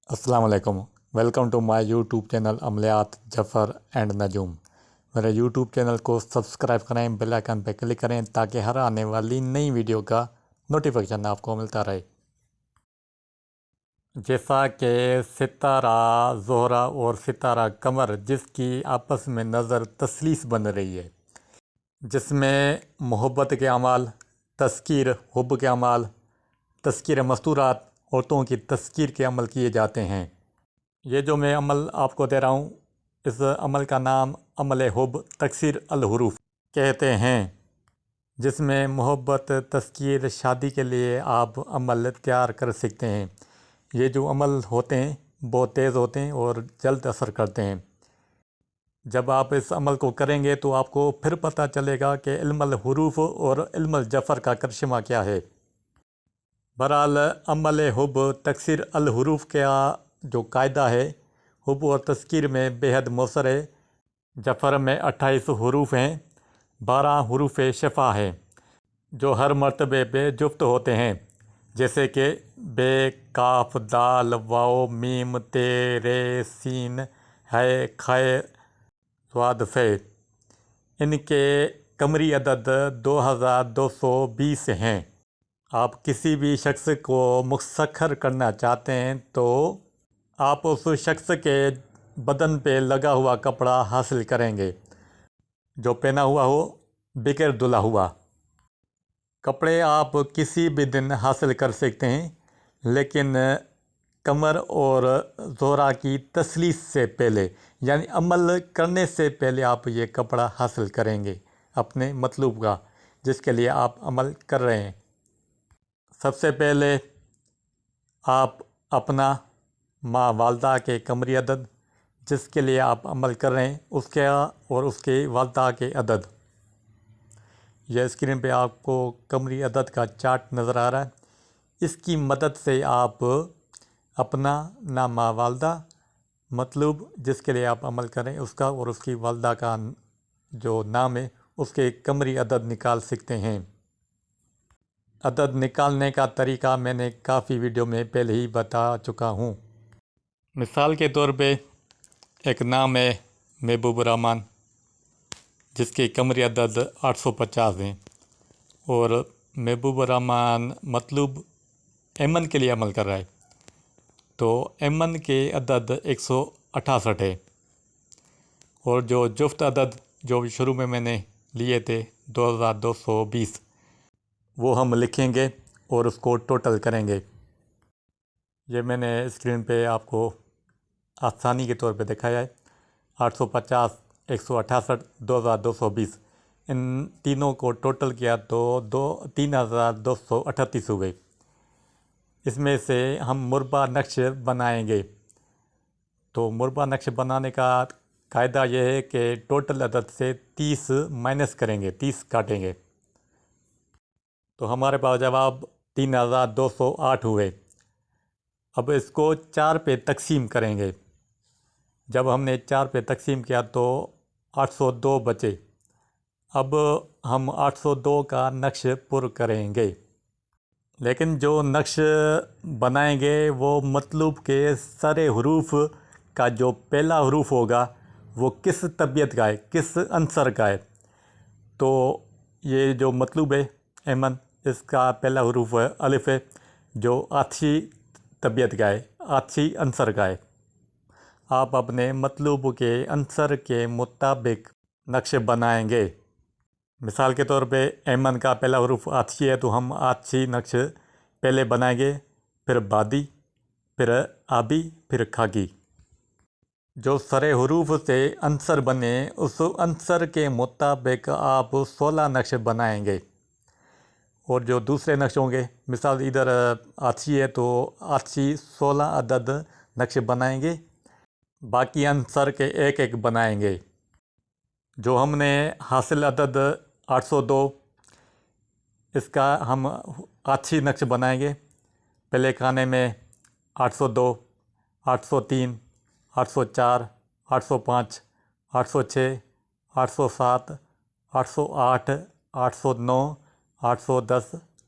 अस्सलाम वालेकुम। Welcome to my YouTube channel अमलियात जफ़र एंड नजूम। मेरे यूट्यूब चैनल को सब्सक्राइब करें, बेल आइकन पर क्लिक करें ताकि हर आने वाली नई वीडियो का नोटिफिकेशन आपको मिलता रहे। जैसा कि सितारा ज़ोहरा और सितारा कमर जिसकी आपस में नज़र तसलीस बन रही है, जिसमें मोहब्बत के अमाल, तस्कीर हुब के अमाल, तस्कीर मस्तूरात, औरतों की तस्कीर के अमल किए जाते हैं। ये जो मैं अमल आपको दे रहा हूँ, इस अमल का नाम अमल हुब तकसीर अल हुरूफ कहते हैं, जिसमें मोहब्बत, तस्कीर, शादी के लिए आप अमल तैयार कर सकते हैं। ये जो अमल होते हैं बहुत तेज़ होते हैं और जल्द असर करते हैं। जब आप इस अमल को करेंगे तो आपको फिर पता चलेगा कि इल्मुल हुरूफ और इल्मुल जफ़र का करिश्मा क्या है। बहरहाल अमल हुब तकसीर अल हुरूफ का जो कायदा है, हुब और तस्कीर में बेहद मौसर है। जफ़र में 28 हुरूफ हैं, 12 हुरूफ शफ़ा हैं जो हर मरतबे पे जुफ्त होते हैं, जैसे कि बे, काफ, दाल, वाओ, मीम, ते, रे, सीन, है, खे, स्वाद, फे। इनके कमरी अदद 2220 हैं। आप किसी भी शख्स को मुसख्खर करना चाहते हैं तो आप उस शख्स के बदन पे लगा हुआ कपड़ा हासिल करेंगे जो पहना हुआ हो, बगैर धुला हुआ। कपड़े आप किसी भी दिन हासिल कर सकते हैं, लेकिन कमर और ज़ोहरा की तसलीस से पहले, यानी अमल करने से पहले आप ये कपड़ा हासिल करेंगे अपने मतलूब का, जिसके लिए आप अमल कर रहे हैं। सबसे पहले आप अपना माँ वालदा के कमरी अदद, जिसके लिए आप अमल कर रहे हैं, उसके और उसके वालदा के अदद, यह स्क्रीन पे आपको कमरी अदद का चार्ट नज़र आ रहा है। इसकी मदद से आप अपना नाम माँ वालदा, मतलूब जिसके लिए आप अमल करें उसका और उसकी वालदा का जो नाम है उसके कमरी अदद निकाल सकते हैं। अदद निकालने का तरीका मैंने काफ़ी वीडियो में पहले ही बता चुका हूँ। मिसाल के तौर पे एक नाम है महबूब रहमान, जिसके कमरी अदद 850 हैं, और महबूब रहमान मतलूब एमन के लिए अमल कर रहा है, तो एमन के अदद 168 है। और जो जुफ्त अदद जो शुरू में मैंने लिए थे 2220, वो हम लिखेंगे और उसको टोटल करेंगे। ये मैंने स्क्रीन पे आपको आसानी के तौर पे दिखाया है। 850, 168, 2220, इन तीनों को टोटल किया तो 3238 हुए। इसमें से हम मुरबा नक्श बनाएंगे। तो मुरबा नक्श बनाने का कायदा यह है कि टोटल अदद से 30 माइनस करेंगे, 30 काटेंगे, तो हमारे पास जवाब 3208 हुए। अब इसको 4 पे तकसीम करेंगे। जब हमने 4 पे तकसीम किया तो 802 बचे। अब हम 802 का नक्श पुर करेंगे, लेकिन जो नक्श बनाएंगे वो मतलूब के सारे हुरूफ का जो पहला हुरूफ होगा वो किस तबीयत का है, किस अंसर का है। तो ये जो मतलूब है एमन, इसका पहला हुरूफ है अलिफ है, जो आछी तबीयत का है, आछी अंसर का है। आप अपने मतलूब के अंसर के मुताबिक नक्श बनाएंगे। मिसाल के तौर पे एमन का पहला हुरूफ आछी है, तो हम आछी नक्श पहले बनाएंगे, फिर बादी, फिर आबी, फिर खाकी। जो सरे हुरूफ से अंसर बने उस अंसर के मुताबिक आप 16 नक्श बनाएंगे। और जो दूसरे नक्श होंगे, मिसाल इधर आछी है तो आछी 16 अदद नक्श बनाएंगे, बाकी अंसर के एक एक बनाएंगे। जो हमने हासिल अदद 802, इसका हम आछी नक्श बनाएंगे। पहले खाने में 802, 803, 804, 805, 806, 807, 808, 809, 810,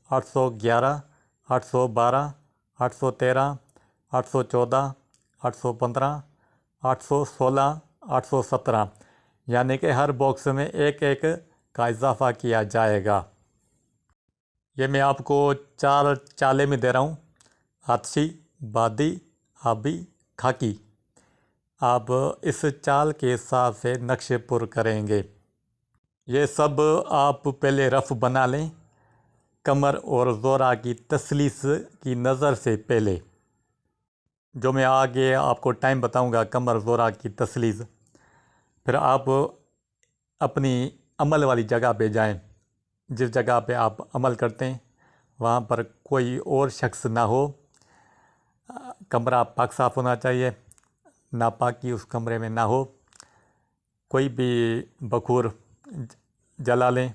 811, 812, 813, 814, 815, 816, 817, यानी कि हर बॉक्स में एक एक का इजाफ़ा किया जाएगा। ये मैं आपको 4 चाले में दे रहा हूँ, हाथसी, बादी, आबी, खाकी। आप इस चाल के हिसाब से नक्शे पुर करेंगे। ये सब आप पहले रफ़ बना लें, कमर और ज़ोरा की तसलीस की नज़र से पहले। जो मैं आगे आपको टाइम बताऊंगा कमर ज़ोरा की तसलीस। फिर आप अपनी अमल वाली जगह पे जाएं। जिस जगह पे आप अमल करते हैं वहाँ पर कोई और शख्स ना हो। कमरा पाक साफ़ होना चाहिए, नापाकी उस कमरे में ना हो। कोई भी बखूर जला लें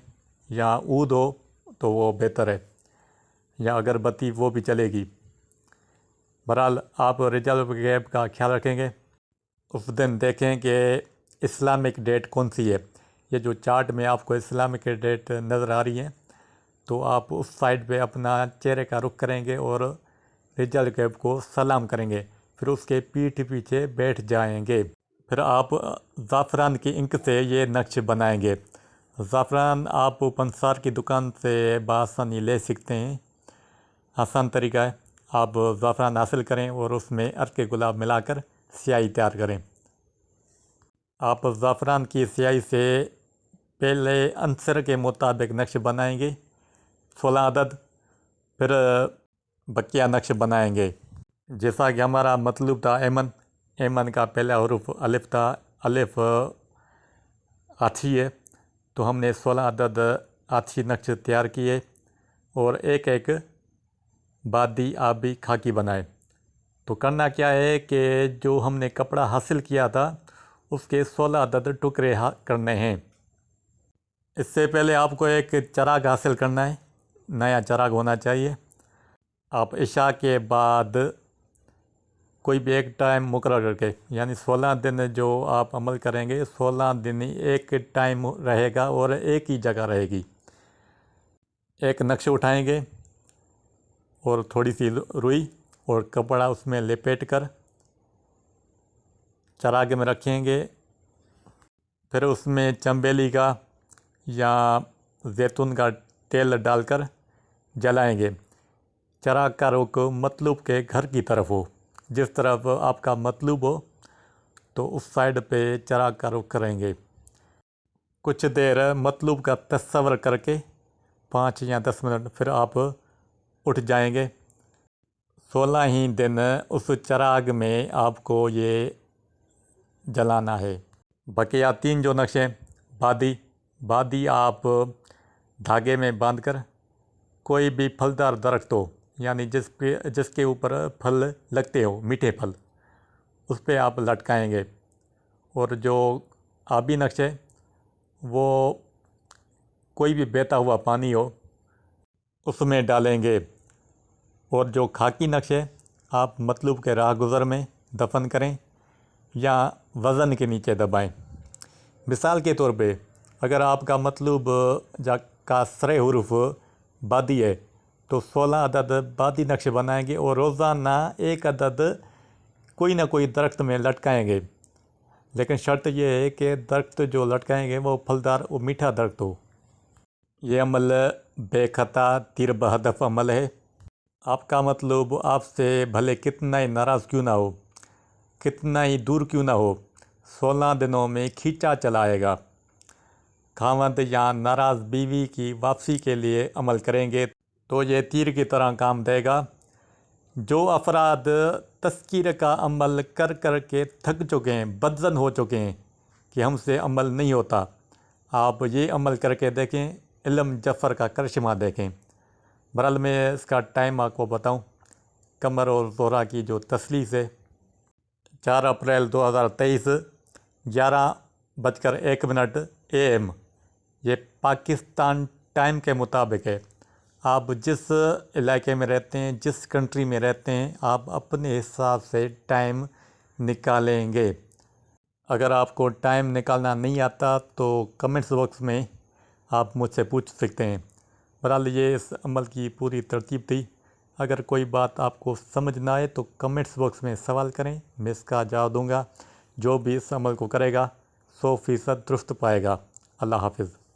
या ऊद हो तो वो बेहतर है, या अगरबत्ती वो भी चलेगी। बहरहाल आप रिजल्ट गैप का ख्याल रखेंगे। उस दिन देखें कि इस्लामिक डेट कौन सी है। ये जो चार्ट में आपको इस्लामिक डेट नज़र आ रही है, तो आप उस साइड पे अपना चेहरे का रुख करेंगे और रिजल्ट गैप को सलाम करेंगे। फिर उसके पीठ पीछे बैठ जाएंगे। फिर आप ज़ाफ़रान की इंक से ये नक्श बनाएंगे। ज़ाफ़रान आप पंसार की दुकान से बआसानी ले सकते हैं। आसान तरीका है, आप ज़ाफ़रान हासिल करें और उसमें अर्क गुलाब मिलाकर स्याही तैयार करें। आप ज़ाफ़रान की स्याही से पहले अंसर के मुताबिक नक्श बनाएंगे, 16 अदद। फिर बकिया नक्श बनाएंगे। जैसा कि हमारा मतलब था ऐमन, ऐमन का पहला हरूफ अलिफ था, अलिफ आछी है, तो हमने 16 अदद आछी नक्श तैयार किए और एक एक बादी, आबी, खाकी बनाए। तो करना क्या है कि जो हमने कपड़ा हासिल किया था उसके 16 अदद टुकड़े करने हैं। इससे पहले आपको एक चराग हासिल करना है, नया चराग होना चाहिए। आप इशा के बाद कोई भी एक टाइम मुकर्रर करके, यानी 16 दिन जो आप अमल करेंगे 16 दिन एक टाइम रहेगा और एक ही जगह रहेगी। एक नक्श उठाएंगे और थोड़ी सी रुई और कपड़ा उसमें लपेट कर चरागे में रखेंगे। फिर उसमें चंबेली का या जैतून का तेल डालकर जलाएंगे। चराग का रुख मतलूब के घर की तरफ हो। जिस तरफ आपका मतलूब हो तो उस साइड पे चराग का रुख करेंगे। कुछ देर मतलूब का तस्वर करके 5 या 10 मिनट फिर आप उठ जाएंगे। 16 ही दिन उस चराग में आपको ये जलाना है। बकिया 3 जो नक्शे, बादी आप धागे में बांधकर कोई भी फलदार दरख्त हो, यानी जिसके ऊपर फल लगते हो, मीठे फल, उस पर आप लटकाएंगे। और जो आबी नक्श है वो कोई भी बहता हुआ पानी हो उसमें डालेंगे। और जो खाकी नक्श है आप मतलूब के राह गुज़र में दफन करें या वज़न के नीचे दबाएं। मिसाल के तौर पे अगर आपका मतलूब का सरे हुरूफ बादी है तो 16 अदद बादी नक्श बनाएंगे और रोज़ाना एक अदद कोई ना कोई दरख्त में लटकाएंगे। लेकिन शर्त यह है कि दरख्त जो लटकाएंगे वो फलदार और मीठा दरख्त हो। ये अमल बेखता तीर बहदफ अमल है। आपका मतलब आपसे भले कितना ही नाराज़ क्यों ना हो, कितना ही दूर क्यों ना हो, 16 दिनों में खींचा चलाएगा। खावंद या नाराज़ बीवी की वापसी के लिए अमल करेंगे तो ये तीर की तरह काम देगा। जो अफराद तस्कीर का अमल कर कर के थक चुके हैं, बदज़न हो चुके हैं कि हमसे अमल नहीं होता, आप ये अमल करके देखें, इल्म जफ़र का करिश्मा देखें। बहरहाल मैं इसका टाइम आपको बताऊं, कमर और ज़ोहरा की जो तसलीस है 4 अप्रैल 2023 11:01 AM, ये पाकिस्तान टाइम के मुताबिक है। आप जिस इलाके में रहते हैं, जिस कंट्री में रहते हैं, आप अपने हिसाब से टाइम निकालेंगे। अगर आपको टाइम निकालना नहीं आता तो कमेंट्स बॉक्स में आप मुझसे पूछ सकते हैं। बहरहाल ये इस अमल की पूरी तरतीब थी। اگر کوئی بات آپ کو سمجھ نہ آئے تو کمنٹس باکس میں سوال کریں، میں اس کا جواب دوں گا۔ جو بھی اس عمل کو کرے گا 100% درست پائے گا۔ اللہ حافظ۔